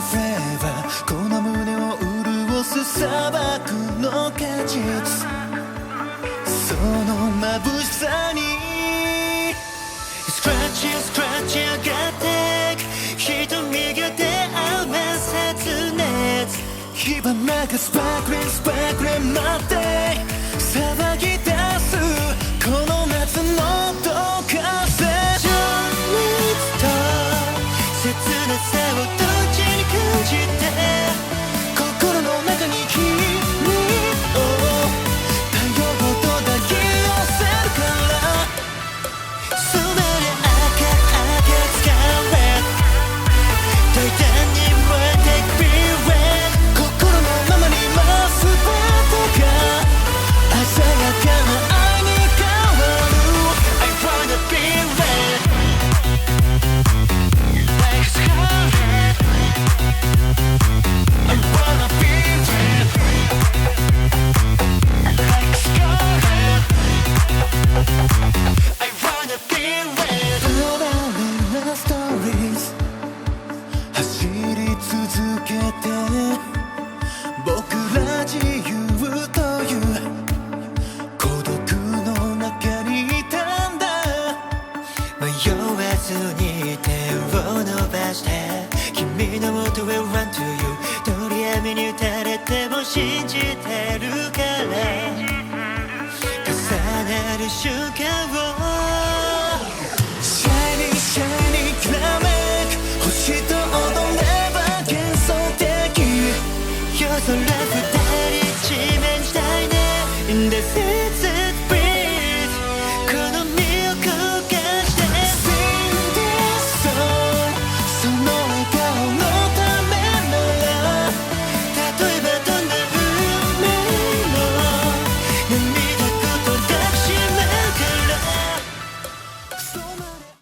フレーバーこの胸を潤す砂漠の果実その眩しさにスクラッチスクラッチ上がってく瞳が出会う面接熱火花がスパークリンスパークリン待って騒ぎ出すこの夏のどかせ情熱と切なさを同時に感じて心の中に君を太陽と抱き寄せるからそれで赤疲れ大胆に燃えてく Be red 心のままに増すベッドが鮮やかな愛に変わる I wanna be red Like scarlet I wanna be red Like scarlet I wanna be red Parallel na stories 走り続けて僕ら自由という孤独の中にいたんだ迷わずに手を伸ばして君の元へ Run to you 鳥闇に打たれても信じてるから重なる瞬間を Shiny shiny きらめく星と踊れば幻想的夜空二人地面したいね In the city